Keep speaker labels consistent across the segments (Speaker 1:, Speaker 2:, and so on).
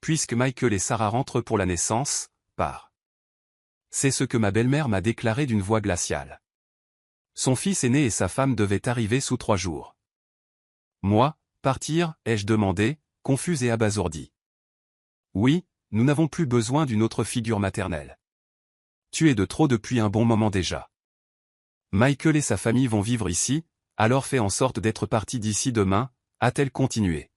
Speaker 1: puisque Michael et Sarah rentrent pour la naissance, part. C'est ce que ma belle-mère m'a déclaré d'une voix glaciale. Son fils aîné et sa femme devaient arriver sous 3 jours. Moi, partir, ai-je demandé, confuse et abasourdi. Oui, nous n'avons plus besoin d'une autre figure maternelle. Tu es de trop depuis un bon moment déjà. Michael et sa famille vont vivre ici, alors fais en sorte d'être parti d'ici demain, a-t-elle continué.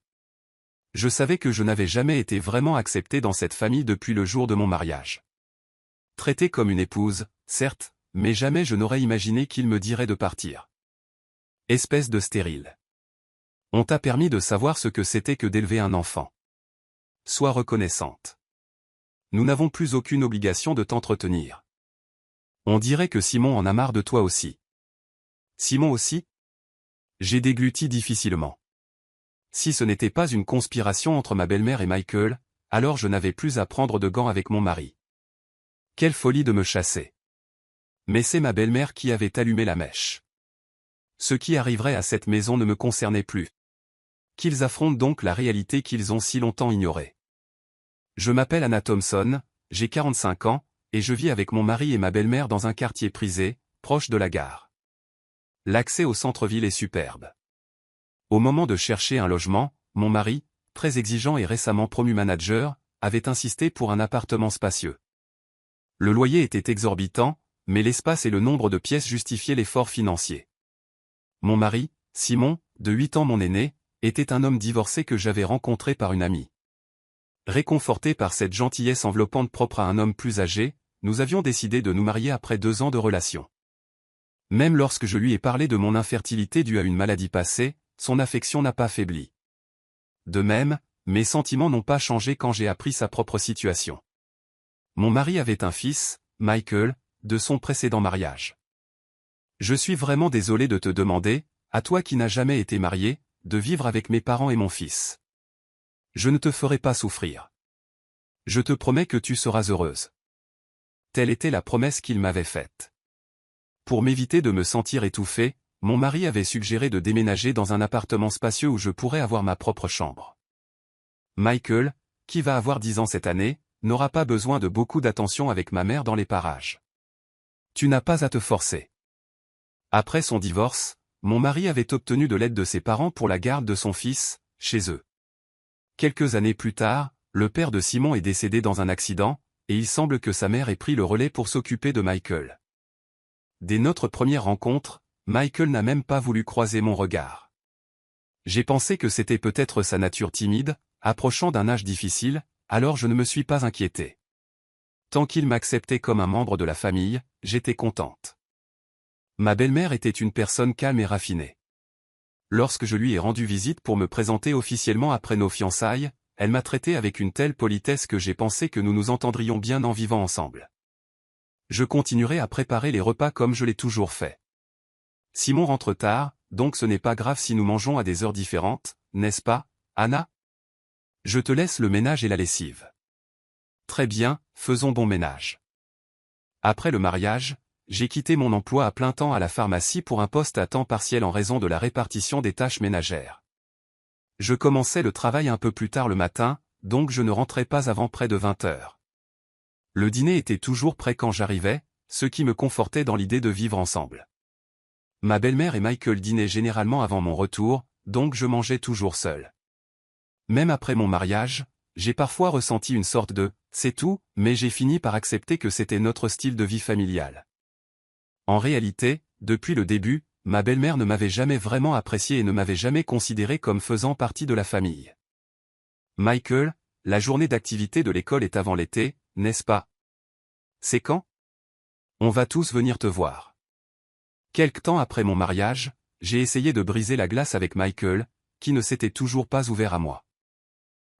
Speaker 1: Je savais que je n'avais jamais été vraiment accepté dans cette famille depuis le jour de mon mariage. Traité comme une épouse, certes, mais jamais je n'aurais imaginé qu'il me dirait de partir. Espèce de stérile. On t'a permis de savoir ce que c'était que d'élever un enfant. Sois reconnaissante. Nous n'avons plus aucune obligation de t'entretenir. On dirait que Simon en a marre de toi aussi. Simon aussi? J'ai dégluti difficilement. Si ce n'était pas une conspiration entre ma belle-mère et Michael, alors je n'avais plus à prendre de gants avec mon mari. Quelle folie de me chasser. Mais c'est ma belle-mère qui avait allumé la mèche. Ce qui arriverait à cette maison ne me concernait plus. Qu'ils affrontent donc la réalité qu'ils ont si longtemps ignorée. Je m'appelle Anna Thompson, j'ai 45 ans, et je vis avec mon mari et ma belle-mère dans un quartier prisé, proche de la gare. L'accès au centre-ville est superbe. Au moment de chercher un logement, mon mari, très exigeant et récemment promu manager, avait insisté pour un appartement spacieux. Le loyer était exorbitant, mais l'espace et le nombre de pièces justifiaient l'effort financier. Mon mari, Simon, de 8 ans mon aîné, était un homme divorcé que j'avais rencontré par une amie. Réconfortés par cette gentillesse enveloppante propre à un homme plus âgé, nous avions décidé de nous marier après 2 ans de relation. Même lorsque je lui ai parlé de mon infertilité due à une maladie passée, son affection n'a pas faibli. De même, mes sentiments n'ont pas changé quand j'ai appris sa propre situation. Mon mari avait un fils, Michael, de son précédent mariage. Je suis vraiment désolé de te demander, à toi qui n'as jamais été marié, de vivre avec mes parents et mon fils. Je ne te ferai pas souffrir. Je te promets que tu seras heureuse. Telle était la promesse qu'il m'avait faite. Pour m'éviter de me sentir étouffé, mon mari avait suggéré de déménager dans un appartement spacieux où je pourrais avoir ma propre chambre. Michael, qui va avoir 10 ans cette année, n'aura pas besoin de beaucoup d'attention avec ma mère dans les parages. Tu n'as pas à te forcer. Après son divorce, mon mari avait obtenu de l'aide de ses parents pour la garde de son fils, chez eux. Quelques années plus tard, le père de Simon est décédé dans un accident, et il semble que sa mère ait pris le relais pour s'occuper de Michael. Dès notre première rencontre, Michael n'a même pas voulu croiser mon regard. J'ai pensé que c'était peut-être sa nature timide, approchant d'un âge difficile, alors je ne me suis pas inquiété. Tant qu'il m'acceptait comme un membre de la famille, j'étais contente. Ma belle-mère était une personne calme et raffinée. Lorsque je lui ai rendu visite pour me présenter officiellement après nos fiançailles, elle m'a traité avec une telle politesse que j'ai pensé que nous nous entendrions bien en vivant ensemble. Je continuerai à préparer les repas comme je l'ai toujours fait. Simon rentre tard, donc ce n'est pas grave si nous mangeons à des heures différentes, n'est-ce pas, Anna? Je te laisse le ménage et la lessive. Très bien, faisons bon ménage. Après le mariage, j'ai quitté mon emploi à plein temps à la pharmacie pour un poste à temps partiel en raison de la répartition des tâches ménagères. Je commençais le travail un peu plus tard le matin, donc je ne rentrais pas avant près de 20 heures. Le dîner était toujours prêt quand j'arrivais, ce qui me confortait dans l'idée de vivre ensemble. Ma belle-mère et Michael dînaient généralement avant mon retour, donc je mangeais toujours seul. Même après mon mariage, j'ai parfois ressenti une sorte de « c'est tout », mais j'ai fini par accepter que c'était notre style de vie familial. En réalité, depuis le début, ma belle-mère ne m'avait jamais vraiment apprécié et ne m'avait jamais considéré comme faisant partie de la famille. Michael, la journée d'activité de l'école est avant l'été, n'est-ce pas? C'est quand? On va tous venir te voir. Quelque temps après mon mariage, j'ai essayé de briser la glace avec Michael, qui ne s'était toujours pas ouvert à moi.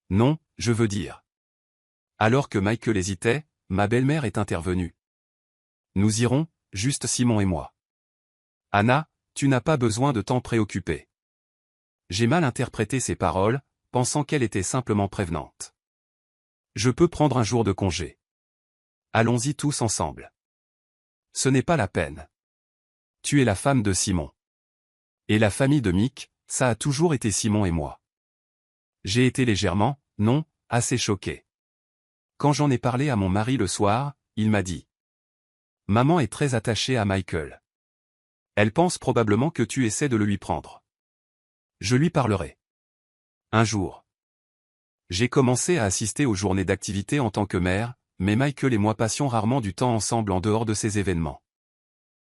Speaker 1: Non, je veux dire. Alors que Michael hésitait, ma belle-mère est intervenue. Nous irons, juste Simon et moi. Anna, tu n'as pas besoin de t'en préoccuper. J'ai mal interprété ses paroles, pensant qu'elle était simplement prévenante. Je peux prendre un jour de congé. Allons-y tous ensemble. Ce n'est pas la peine. Tu es la femme de Simon. Et la famille de Mick, ça a toujours été Simon et moi. J'ai été légèrement, non, assez choqué. Quand j'en ai parlé à mon mari le soir, il m'a dit: Maman est très attachée à Michael. Elle pense probablement que tu essaies de le lui prendre. Je lui parlerai. Un jour. J'ai commencé à assister aux journées d'activité en tant que mère, mais Michael et moi passions rarement du temps ensemble en dehors de ces événements.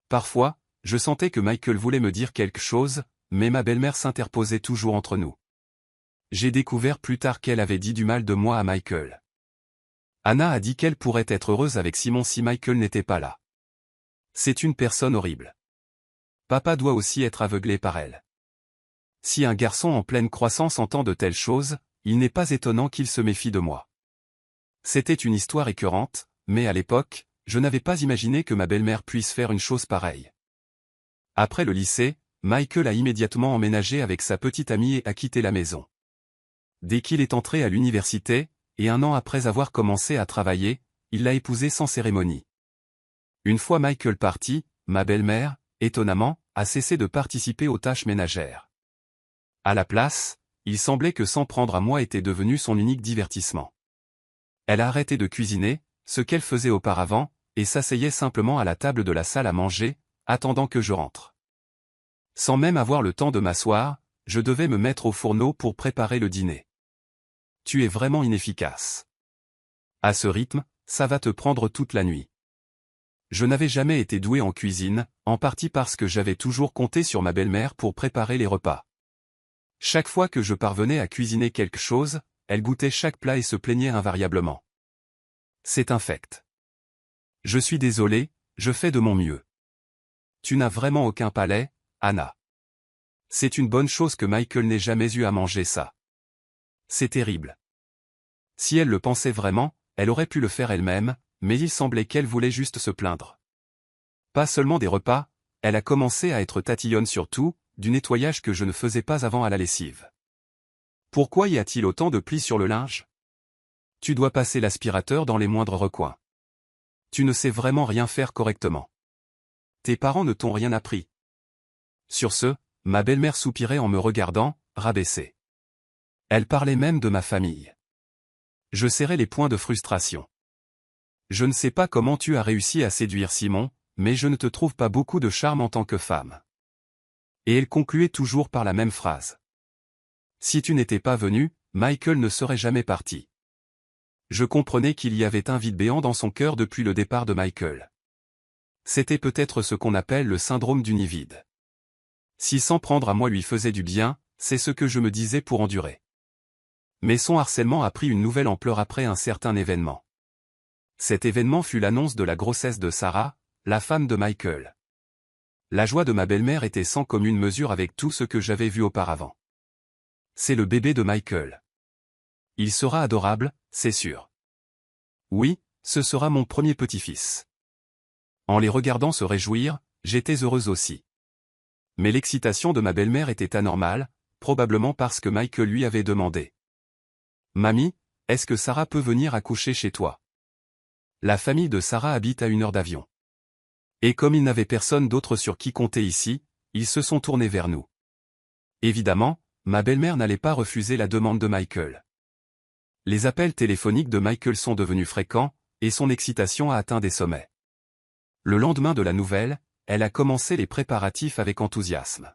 Speaker 1: Parfois, je sentais que Michael voulait me dire quelque chose, mais ma belle-mère s'interposait toujours entre nous. J'ai découvert plus tard qu'elle avait dit du mal de moi à Michael. Anna a dit qu'elle pourrait être heureuse avec Simon si Michael n'était pas là. C'est une personne horrible. Papa doit aussi être aveuglé par elle. Si un garçon en pleine croissance entend de telles choses, il n'est pas étonnant qu'il se méfie de moi. C'était une histoire écœurante, mais à l'époque, je n'avais pas imaginé que ma belle-mère puisse faire une chose pareille. Après le lycée, Michael a immédiatement emménagé avec sa petite amie et a quitté la maison. Dès qu'il est entré à l'université, et 1 an après avoir commencé à travailler, il l'a épousée sans cérémonie. Une fois Michael parti, ma belle-mère, étonnamment, a cessé de participer aux tâches ménagères. À la place, il semblait que s'en prendre à moi était devenu son unique divertissement. Elle a arrêté de cuisiner, ce qu'elle faisait auparavant, et s'asseyait simplement à la table de la salle à manger, attendant que je rentre. Sans même avoir le temps de m'asseoir, je devais me mettre au fourneau pour préparer le dîner. Tu es vraiment inefficace. À ce rythme, ça va te prendre toute la nuit. Je n'avais jamais été doué en cuisine, en partie parce que j'avais toujours compté sur ma belle-mère pour préparer les repas. Chaque fois que je parvenais à cuisiner quelque chose, elle goûtait chaque plat et se plaignait invariablement. C'est infect. Je suis désolé, je fais de mon mieux. Tu n'as vraiment aucun palais, Anna. C'est une bonne chose que Michael n'ait jamais eu à manger ça. C'est terrible. Si elle le pensait vraiment, elle aurait pu le faire elle-même, mais il semblait qu'elle voulait juste se plaindre. Pas seulement des repas, elle a commencé à être tatillonne sur tout, du nettoyage que je ne faisais pas avant à la lessive. Pourquoi y a-t-il autant de plis sur le linge? Tu dois passer l'aspirateur dans les moindres recoins. Tu ne sais vraiment rien faire correctement. Tes parents ne t'ont rien appris. Sur ce, ma belle-mère soupirait en me regardant, rabaissée. Elle parlait même de ma famille. Je serrais les poings de frustration. Je ne sais pas comment tu as réussi à séduire Simon, mais je ne te trouve pas beaucoup de charme en tant que femme. Et elle concluait toujours par la même phrase. Si tu n'étais pas venu, Michael ne serait jamais parti. Je comprenais qu'il y avait un vide béant dans son cœur depuis le départ de Michael. C'était peut-être ce qu'on appelle le syndrome du nid vide. Si s'en prendre à moi lui faisait du bien, c'est ce que je me disais pour endurer. Mais son harcèlement a pris une nouvelle ampleur après un certain événement. Cet événement fut l'annonce de la grossesse de Sarah, la femme de Michael. La joie de ma belle-mère était sans commune mesure avec tout ce que j'avais vu auparavant. C'est le bébé de Michael. Il sera adorable, c'est sûr. Oui, ce sera mon premier petit-fils. En les regardant se réjouir, j'étais heureuse aussi. Mais l'excitation de ma belle-mère était anormale, probablement parce que Michael lui avait demandé. Mamie, est-ce que Sarah peut venir accoucher chez toi? La famille de Sarah habite à 1 heure d'avion. Et comme il n'avait personne d'autre sur qui compter ici, ils se sont tournés vers nous. Évidemment, ma belle-mère n'allait pas refuser la demande de Michael. Les appels téléphoniques de Michael sont devenus fréquents, et son excitation a atteint des sommets. Le lendemain de la nouvelle, elle a commencé les préparatifs avec enthousiasme.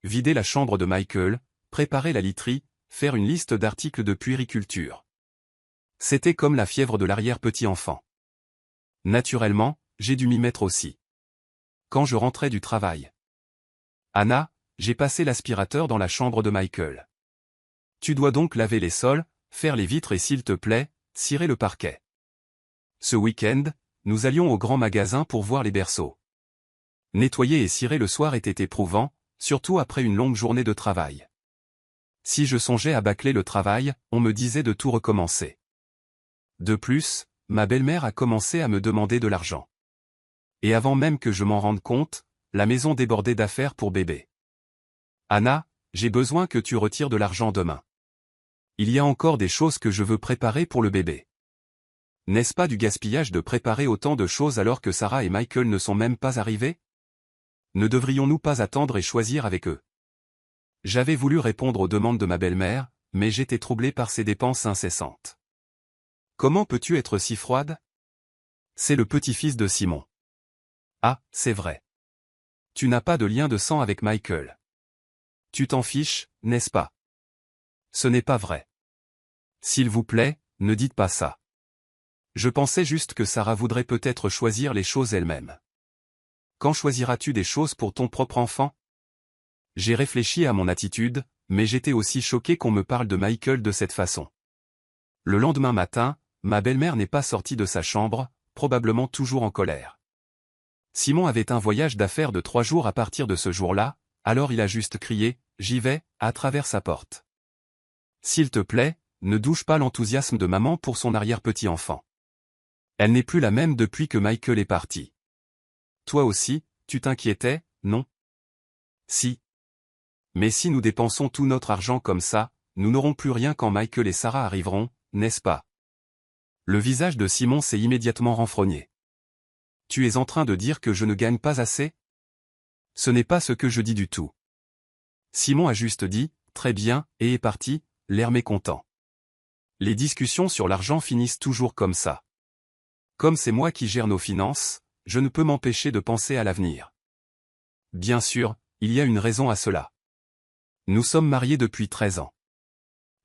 Speaker 1: Vider la chambre de Michael, préparer la literie, faire une liste d'articles de puériculture. C'était comme la fièvre de l'arrière-petit-enfant. Naturellement, j'ai dû m'y mettre aussi. Quand je rentrais du travail. Anna, j'ai passé l'aspirateur dans la chambre de Michael. Tu dois donc laver les sols, faire les vitres et s'il te plaît, cirer le parquet. Ce week-end, nous allions au grand magasin pour voir les berceaux. Nettoyer et cirer le soir était éprouvant, surtout après une longue journée de travail. Si je songeais à bâcler le travail, on me disait de tout recommencer. De plus, ma belle-mère a commencé à me demander de l'argent. Et avant même que je m'en rende compte, la maison débordait d'affaires pour bébé. Anna, j'ai besoin que tu retires de l'argent demain. Il y a encore des choses que je veux préparer pour le bébé. N'est-ce pas du gaspillage de préparer autant de choses alors que Sarah et Michael ne sont même pas arrivés? Ne devrions-nous pas attendre et choisir avec eux? J'avais voulu répondre aux demandes de ma belle-mère, mais j'étais troublé par ces dépenses incessantes. Comment peux-tu être si froide? C'est le petit-fils de Simon. Ah, c'est vrai. Tu n'as pas de lien de sang avec Michael. Tu t'en fiches, n'est-ce pas? Ce n'est pas vrai. S'il vous plaît, ne dites pas ça. Je pensais juste que Sarah voudrait peut-être choisir les choses elle-même. Quand choisiras-tu des choses pour ton propre enfant? J'ai réfléchi à mon attitude, mais j'étais aussi choqué qu'on me parle de Michael de cette façon. Le lendemain matin, ma belle-mère n'est pas sortie de sa chambre, probablement toujours en colère. Simon avait un voyage d'affaires de 3 jours à partir de ce jour-là, alors il a juste crié « J'y vais » à travers sa porte. S'il te plaît, ne douche pas l'enthousiasme de maman pour son arrière-petit-enfant. Elle n'est plus la même depuis que Michael est parti. Toi aussi, tu t'inquiétais, non? Si. Mais si nous dépensons tout notre argent comme ça, nous n'aurons plus rien quand Michael et Sarah arriveront, n'est-ce pas? Le visage de Simon s'est immédiatement renfrogné. Tu es en train de dire que je ne gagne pas assez? Ce n'est pas ce que je dis du tout. Simon a juste dit, très bien, et est parti, l'air mécontent. Les discussions sur l'argent finissent toujours comme ça. Comme c'est moi qui gère nos finances, je ne peux m'empêcher de penser à l'avenir. Bien sûr, il y a une raison à cela. Nous sommes mariés depuis 13 ans.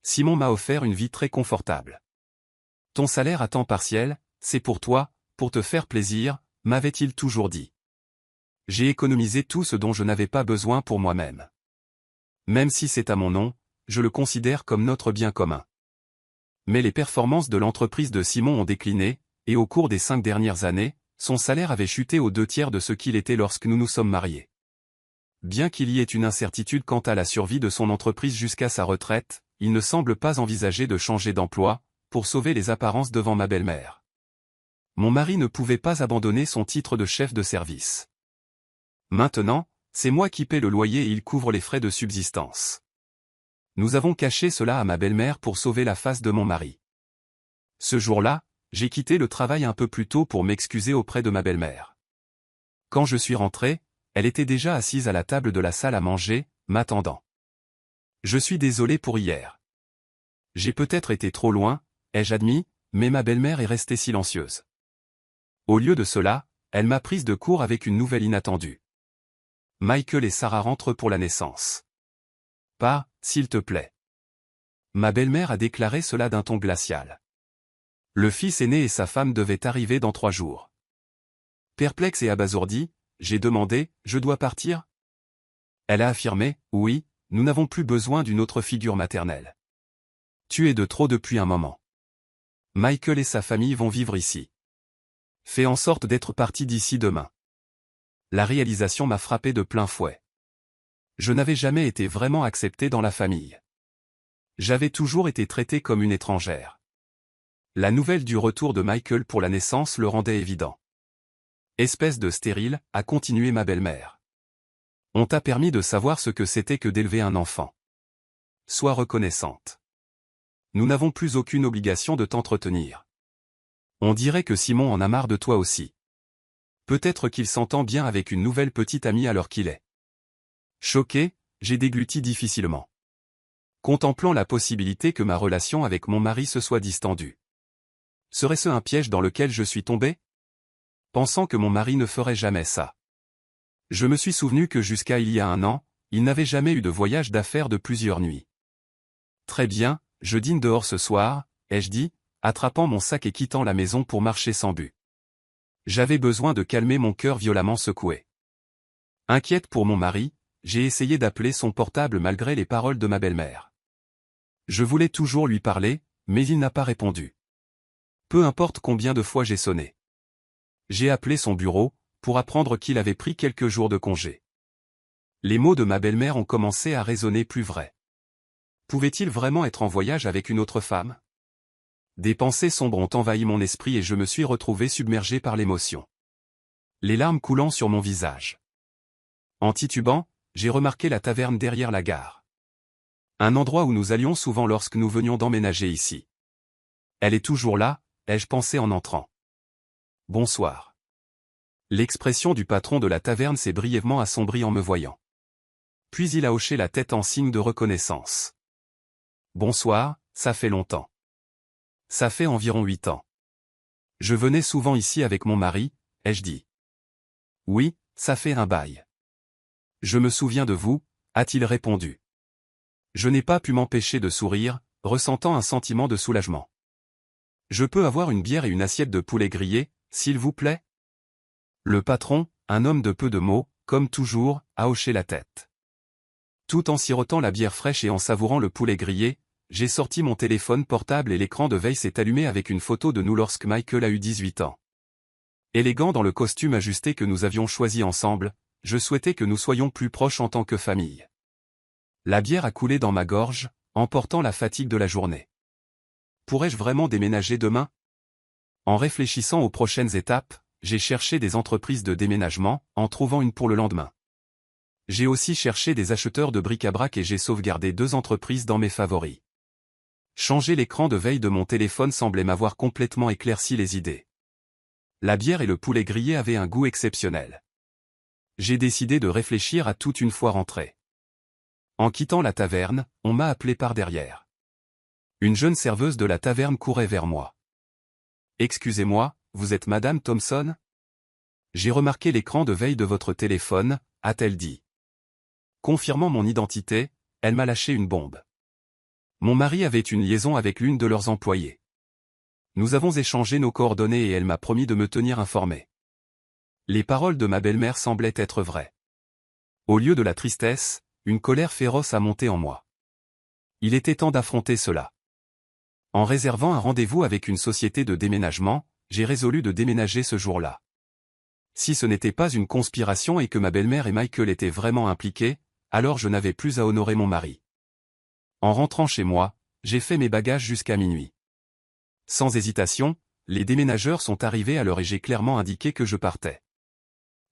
Speaker 1: Simon m'a offert une vie très confortable. Ton salaire à temps partiel, c'est pour toi, pour te faire plaisir, m'avait-il toujours dit. J'ai économisé tout ce dont je n'avais pas besoin pour moi-même. Même si c'est à mon nom, je le considère comme notre bien commun. Mais les performances de l'entreprise de Simon ont décliné, et au cours des 5 dernières années, son salaire avait chuté aux 2/3 de ce qu'il était lorsque nous nous sommes mariés. Bien qu'il y ait une incertitude quant à la survie de son entreprise jusqu'à sa retraite, il ne semble pas envisager de changer d'emploi, pour sauver les apparences devant ma belle-mère. Mon mari ne pouvait pas abandonner son titre de chef de service. Maintenant, c'est moi qui paie le loyer et il couvre les frais de subsistance. Nous avons caché cela à ma belle-mère pour sauver la face de mon mari. Ce jour-là, j'ai quitté le travail un peu plus tôt pour m'excuser auprès de ma belle-mère. Quand je suis rentré, elle était déjà assise à la table de la salle à manger, m'attendant. Je suis désolé pour hier. J'ai peut-être été trop loin, ai-je admis, mais ma belle-mère est restée silencieuse. Au lieu de cela, elle m'a prise de court avec une nouvelle inattendue. Michael et Sarah rentrent pour la naissance. Pas, s'il te plaît. Ma belle-mère a déclaré cela d'un ton glacial. Le fils aîné et sa femme devaient arriver dans 3 jours. Perplexe et abasourdi, j'ai demandé, je dois partir? Elle a affirmé, oui, nous n'avons plus besoin d'une autre figure maternelle. Tu es de trop depuis un moment. Michael et sa famille vont vivre ici. Fais en sorte d'être parti d'ici demain. La réalisation m'a frappé de plein fouet. Je n'avais jamais été vraiment accepté dans la famille. J'avais toujours été traité comme une étrangère. La nouvelle du retour de Michael pour la naissance le rendait évident. Espèce de stérile, a continué ma belle-mère. On t'a permis de savoir ce que c'était que d'élever un enfant. Sois reconnaissante. Nous n'avons plus aucune obligation de t'entretenir. On dirait que Simon en a marre de toi aussi. Peut-être qu'il s'entend bien avec une nouvelle petite amie alors qu'il est. Choqué, j'ai dégluti difficilement. Contemplant la possibilité que ma relation avec mon mari se soit distendue. Serait-ce un piège dans lequel je suis tombé? Pensant que mon mari ne ferait jamais ça. Je me suis souvenu que jusqu'à il y a 1 an, il n'avait jamais eu de voyage d'affaires de plusieurs nuits. Très bien, je dîne dehors ce soir, ai-je dit, attrapant mon sac et quittant la maison pour marcher sans but. J'avais besoin de calmer mon cœur violemment secoué. Inquiète pour mon mari, j'ai essayé d'appeler son portable malgré les paroles de ma belle-mère. Je voulais toujours lui parler, mais il n'a pas répondu. Peu importe combien de fois j'ai sonné. J'ai appelé son bureau, pour apprendre qu'il avait pris quelques jours de congé. Les mots de ma belle-mère ont commencé à résonner plus vrais. Pouvait-il vraiment être en voyage avec une autre femme? Des pensées sombres ont envahi mon esprit et je me suis retrouvé submergé par l'émotion. Les larmes coulant sur mon visage. En titubant, j'ai remarqué la taverne derrière la gare. Un endroit où nous allions souvent lorsque nous venions d'emménager ici. Elle est toujours là, ai-je pensé en entrant. Bonsoir. L'expression du patron de la taverne s'est brièvement assombrie en me voyant. Puis il a hoché la tête en signe de reconnaissance. Bonsoir, ça fait longtemps. Ça fait environ 8 ans. Je venais souvent ici avec mon mari, ai-je dit. Oui, ça fait un bail. Je me souviens de vous, a-t-il répondu. Je n'ai pas pu m'empêcher de sourire, ressentant un sentiment de soulagement. Je peux avoir une bière et une assiette de poulet grillé, s'il vous plaît? Le patron, un homme de peu de mots, comme toujours, a hoché la tête. Tout en sirotant la bière fraîche et en savourant le poulet grillé, j'ai sorti mon téléphone portable et l'écran de veille s'est allumé avec une photo de nous lorsque Michael a eu 18 ans. Élégant dans le costume ajusté que nous avions choisi ensemble, je souhaitais que nous soyons plus proches en tant que famille. La bière a coulé dans ma gorge, emportant la fatigue de la journée. Pourrais-je vraiment déménager demain? En réfléchissant aux prochaines étapes, j'ai cherché des entreprises de déménagement, en trouvant une pour le lendemain. J'ai aussi cherché des acheteurs de bric-à-brac et j'ai sauvegardé 2 entreprises dans mes favoris. Changer l'écran de veille de mon téléphone semblait m'avoir complètement éclairci les idées. La bière et le poulet grillé avaient un goût exceptionnel. J'ai décidé de réfléchir à tout une fois rentré. En quittant la taverne, on m'a appelé par derrière. Une jeune serveuse de la taverne courait vers moi. « Excusez-moi, vous êtes Madame Thompson ? J'ai remarqué l'écran de veille de votre téléphone, a-t-elle dit. Confirmant mon identité, elle m'a lâché une bombe. Mon mari avait une liaison avec l'une de leurs employées. Nous avons échangé nos coordonnées et elle m'a promis de me tenir informé. Les paroles de ma belle-mère semblaient être vraies. Au lieu de la tristesse, une colère féroce a monté en moi. Il était temps d'affronter cela. En réservant un rendez-vous avec une société de déménagement, j'ai résolu de déménager ce jour-là. Si ce n'était pas une conspiration et que ma belle-mère et Michael étaient vraiment impliqués, alors je n'avais plus à honorer mon mari. En rentrant chez moi, j'ai fait mes bagages jusqu'à minuit. Sans hésitation, les déménageurs sont arrivés à l'heure et j'ai clairement indiqué que je partais.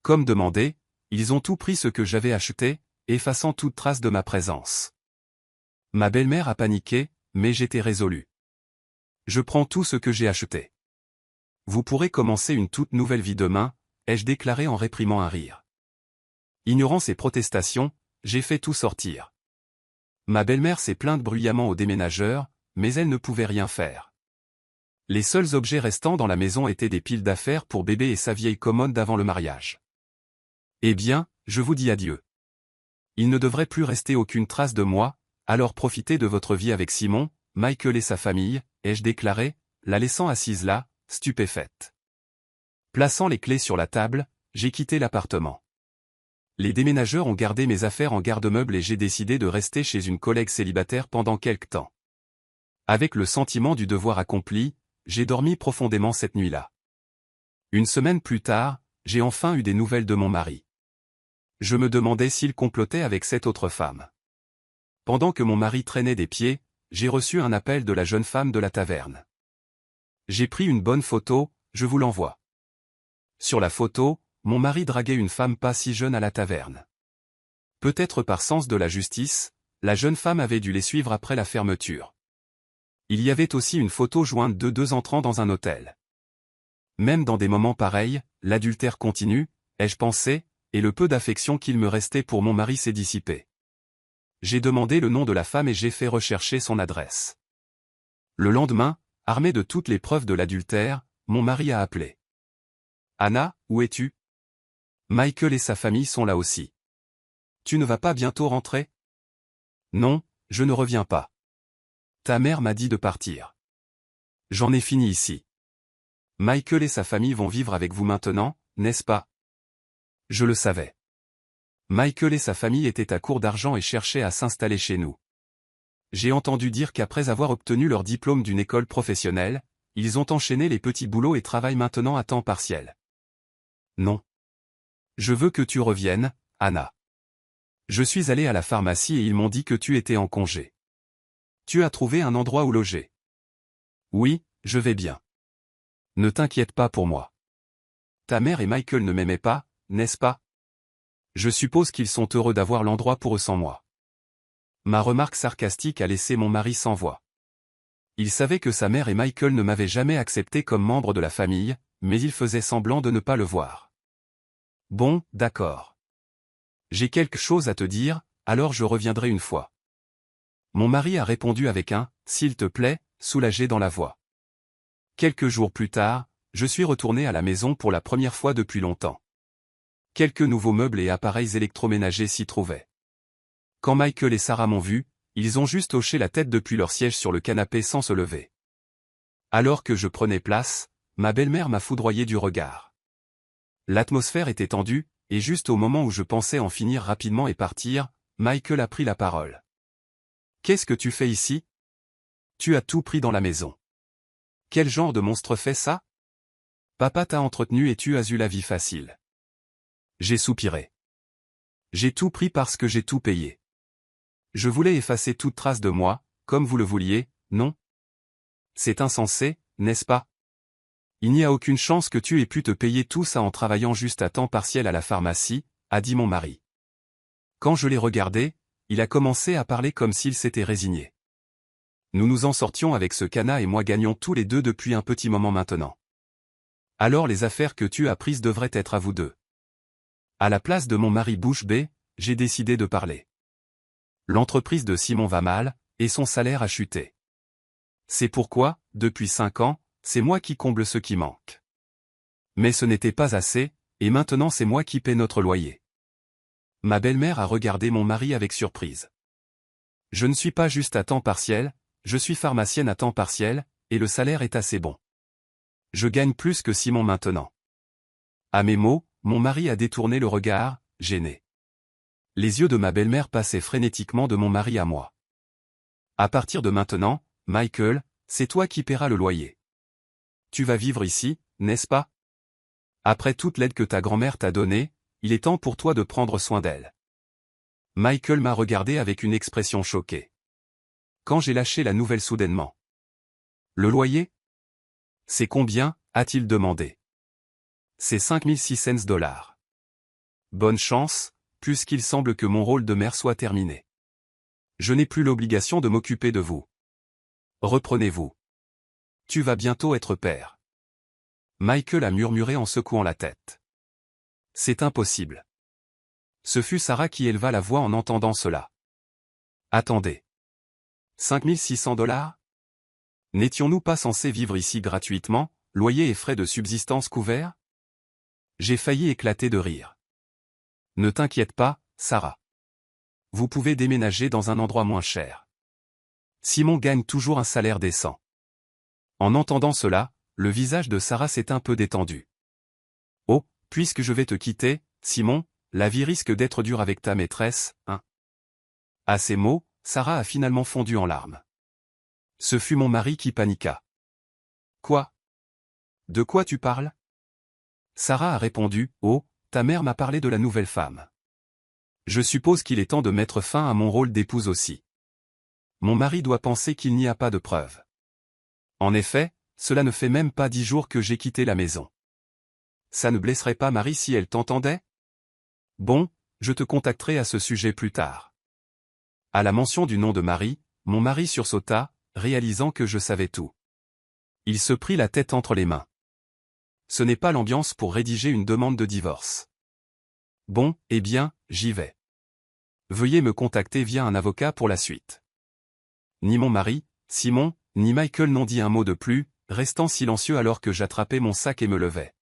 Speaker 1: Comme demandé, ils ont tout pris ce que j'avais acheté, effaçant toute trace de ma présence. Ma belle-mère a paniqué, mais j'étais résolu. Je prends tout ce que j'ai acheté. Vous pourrez commencer une toute nouvelle vie demain, ai-je déclaré en réprimant un rire. Ignorant ces protestations, j'ai fait tout sortir. Ma belle-mère s'est plainte bruyamment aux déménageurs, mais elle ne pouvait rien faire. Les seuls objets restants dans la maison étaient des piles d'affaires pour bébé et sa vieille commode d'avant le mariage. Eh bien, je vous dis adieu. Il ne devrait plus rester aucune trace de moi, alors profitez de votre vie avec Simon, Michael et sa famille, ai-je déclaré, la laissant assise là, stupéfaite. Plaçant les clés sur la table, j'ai quitté l'appartement. Les déménageurs ont gardé mes affaires en garde-meuble et j'ai décidé de rester chez une collègue célibataire pendant quelque temps. Avec le sentiment du devoir accompli, j'ai dormi profondément cette nuit-là. Une semaine plus tard, j'ai enfin eu des nouvelles de mon mari. Je me demandais s'il complotait avec cette autre femme. Pendant que mon mari traînait des pieds, j'ai reçu un appel de la jeune femme de la taverne. J'ai pris une bonne photo, je vous l'envoie. Sur la photo, mon mari draguait une femme pas si jeune à la taverne. Peut-être par sens de la justice, la jeune femme avait dû les suivre après la fermeture. Il y avait aussi une photo jointe de 2 entrant dans un hôtel. Même dans des moments pareils, l'adultère continue, ai-je pensé, et le peu d'affection qu'il me restait pour mon mari s'est dissipé. J'ai demandé le nom de la femme et j'ai fait rechercher son adresse. Le lendemain, armé de toutes les preuves de l'adultère, mon mari a appelé. « Anna, où es-tu? Michael et sa famille sont là aussi. Tu ne vas pas bientôt rentrer? Non, je ne reviens pas. Ta mère m'a dit de partir. J'en ai fini ici. Michael et sa famille vont vivre avec vous maintenant, n'est-ce pas? Je le savais. Michael et sa famille étaient à court d'argent et cherchaient à s'installer chez nous. J'ai entendu dire qu'après avoir obtenu leur diplôme d'une école professionnelle, ils ont enchaîné les petits boulots et travaillent maintenant à temps partiel. Non. Je veux que tu reviennes, Anna. Je suis allé à la pharmacie et ils m'ont dit que tu étais en congé. Tu as trouvé un endroit où loger? Oui, je vais bien. Ne t'inquiète pas pour moi. Ta mère et Michael ne m'aimaient pas, n'est-ce pas? Je suppose qu'ils sont heureux d'avoir l'endroit pour eux sans moi. Ma remarque sarcastique a laissé mon mari sans voix. Il savait que sa mère et Michael ne m'avaient jamais accepté comme membre de la famille, mais il faisait semblant de ne pas le voir. Bon, d'accord. J'ai quelque chose à te dire, alors je reviendrai une fois. Mon mari a répondu avec un « s'il te plaît », soulagé dans la voix. Quelques jours plus tard, je suis retourné à la maison pour la première fois depuis longtemps. Quelques nouveaux meubles et appareils électroménagers s'y trouvaient. Quand Michael et Sarah m'ont vu, ils ont juste hoché la tête depuis leur siège sur le canapé sans se lever. Alors que je prenais place, ma belle-mère m'a foudroyé du regard. L'atmosphère était tendue, et juste au moment où je pensais en finir rapidement et partir, Michael a pris la parole. « Qu'est-ce que tu fais ici? Tu as tout pris dans la maison. Quel genre de monstre fait ça? Papa t'a entretenu et tu as eu la vie facile. » J'ai soupiré. J'ai tout pris parce que j'ai tout payé. Je voulais effacer toute trace de moi, comme vous le vouliez, non? C'est insensé, n'est-ce pas? Il n'y a aucune chance que tu aies pu te payer tout ça en travaillant juste à temps partiel à la pharmacie, a dit mon mari. Quand je l'ai regardé, il a commencé à parler comme s'il s'était résigné. Nous nous en sortions avec ce Cana et moi gagnons tous les deux depuis un petit moment maintenant. Alors les affaires que tu as prises devraient être à vous deux. À la place de mon mari bouche bée, j'ai décidé de parler. L'entreprise de Simon va mal, et son salaire a chuté. C'est pourquoi, depuis 5 ans, c'est moi qui comble ce qui manque. Mais ce n'était pas assez, et maintenant c'est moi qui paie notre loyer. Ma belle-mère a regardé mon mari avec surprise. Je ne suis pas juste à temps partiel, je suis pharmacienne à temps partiel, et le salaire est assez bon. Je gagne plus que Simon maintenant. À mes mots, mon mari a détourné le regard, gêné. Les yeux de ma belle-mère passaient frénétiquement de mon mari à moi. À partir de maintenant, Michael, c'est toi qui paieras le loyer. Tu vas vivre ici, n'est-ce pas? Après toute l'aide que ta grand-mère t'a donnée, il est temps pour toi de prendre soin d'elle. Michael m'a regardé avec une expression choquée. Quand j'ai lâché la nouvelle soudainement. Le loyer? C'est combien? A-t-il demandé. C'est 5600 $. Bonne chance, puisqu'il semble que mon rôle de mère soit terminé. Je n'ai plus l'obligation de m'occuper de vous. Reprenez-vous. Tu vas bientôt être père. Michael a murmuré en secouant la tête. C'est impossible. Ce fut Sarah qui éleva la voix en entendant cela. Attendez. 5600 $? N'étions-nous pas censés vivre ici gratuitement, loyer et frais de subsistance couverts? J'ai failli éclater de rire. Ne t'inquiète pas, Sarah. Vous pouvez déménager dans un endroit moins cher. Simon gagne toujours un salaire décent. En entendant cela, le visage de Sarah s'est un peu détendu. Oh, puisque je vais te quitter, Simon, la vie risque d'être dure avec ta maîtresse, hein? À ces mots, Sarah a finalement fondu en larmes. Ce fut mon mari qui paniqua. Quoi? De quoi tu parles? Sarah a répondu, oh, ta mère m'a parlé de la nouvelle femme. Je suppose qu'il est temps de mettre fin à mon rôle d'épouse aussi. Mon mari doit penser qu'il n'y a pas de preuves. En effet, cela ne fait même pas 10 jours que j'ai quitté la maison. Ça ne blesserait pas Marie si elle t'entendait? Bon, je te contacterai à ce sujet plus tard. À la mention du nom de Marie, mon mari sursauta, réalisant que je savais tout. Il se prit la tête entre les mains. Ce n'est pas l'ambiance pour rédiger une demande de divorce. Bon, eh bien, j'y vais. Veuillez me contacter via un avocat pour la suite. Ni mon mari, Simon, ni Michael n'ont dit un mot de plus, restant silencieux alors que j'attrapais mon sac et me levais.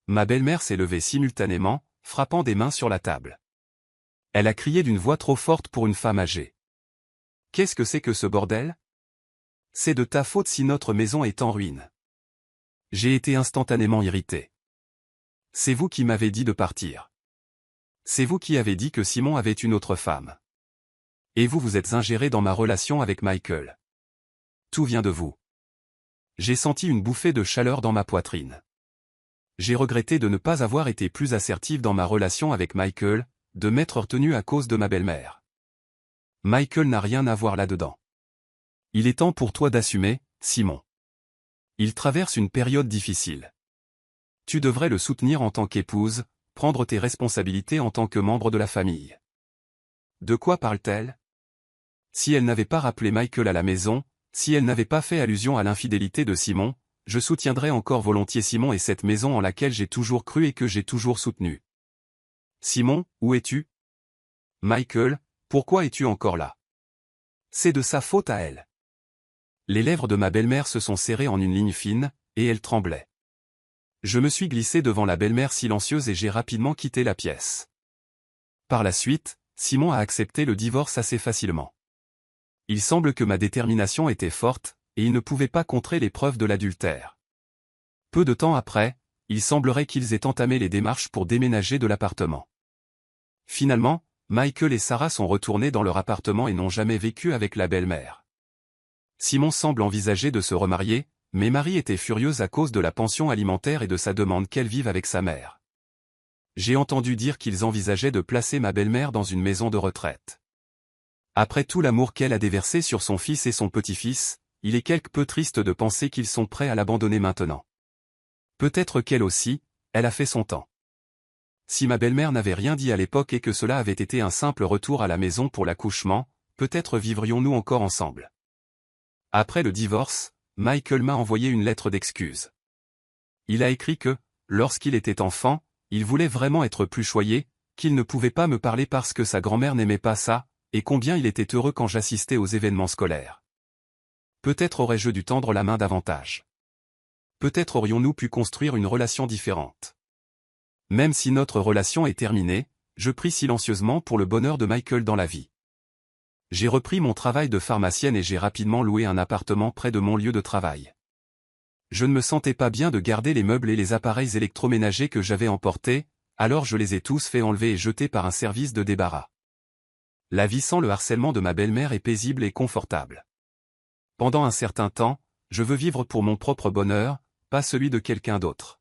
Speaker 1: Ma belle-mère s'est levée simultanément, frappant des mains sur la table. Elle a crié d'une voix trop forte pour une femme âgée. Qu'est-ce que c'est que ce bordel? C'est de ta faute si notre maison est en ruine. J'ai été instantanément irrité. C'est vous qui m'avez dit de partir. C'est vous qui avez dit que Simon avait une autre femme. Et vous vous êtes ingéré dans ma relation avec Michael. Tout vient de vous. J'ai senti une bouffée de chaleur dans ma poitrine. J'ai regretté de ne pas avoir été plus assertive dans ma relation avec Michael, de m'être retenu à cause de ma belle-mère. Michael n'a rien à voir là-dedans. Il est temps pour toi d'assumer, Simon. Il traverse une période difficile. Tu devrais le soutenir en tant qu'épouse, prendre tes responsabilités en tant que membre de la famille. De quoi parle-t-elle? Si elle n'avait pas rappelé Michael à la maison, si elle n'avait pas fait allusion à l'infidélité de Simon, je soutiendrais encore volontiers Simon et cette maison en laquelle j'ai toujours cru et que j'ai toujours soutenu. Simon, où es-tu? Michael, pourquoi es-tu encore là? C'est de sa faute à elle. Les lèvres de ma belle-mère se sont serrées en une ligne fine, et elle tremblait. Je me suis glissé devant la belle-mère silencieuse et j'ai rapidement quitté la pièce. Par la suite, Simon a accepté le divorce assez facilement. Il semble que ma détermination était forte, et il ne pouvait pas contrer les preuves de l'adultère. Peu de temps après, il semblerait qu'ils aient entamé les démarches pour déménager de l'appartement. Finalement, Michael et Sarah sont retournés dans leur appartement et n'ont jamais vécu avec la belle-mère. Simon semble envisager de se remarier, mais Marie était furieuse à cause de la pension alimentaire et de sa demande qu'elle vive avec sa mère. J'ai entendu dire qu'ils envisageaient de placer ma belle-mère dans une maison de retraite. Après tout l'amour qu'elle a déversé sur son fils et son petit-fils, il est quelque peu triste de penser qu'ils sont prêts à l'abandonner maintenant. Peut-être qu'elle aussi, elle a fait son temps. Si ma belle-mère n'avait rien dit à l'époque et que cela avait été un simple retour à la maison pour l'accouchement, peut-être vivrions-nous encore ensemble. Après le divorce, Michael m'a envoyé une lettre d'excuse. Il a écrit que, lorsqu'il était enfant, il voulait vraiment être plus choyé, qu'il ne pouvait pas me parler parce que sa grand-mère n'aimait pas ça, et combien il était heureux quand j'assistais aux événements scolaires. Peut-être aurais-je dû tendre la main davantage. Peut-être aurions-nous pu construire une relation différente. Même si notre relation est terminée, je prie silencieusement pour le bonheur de Michael dans la vie. J'ai repris mon travail de pharmacienne et j'ai rapidement loué un appartement près de mon lieu de travail. Je ne me sentais pas bien de garder les meubles et les appareils électroménagers que j'avais emportés, alors je les ai tous fait enlever et jeter par un service de débarras. La vie sans le harcèlement de ma belle-mère est paisible et confortable. Pendant un certain temps, je veux vivre pour mon propre bonheur, pas celui de quelqu'un d'autre.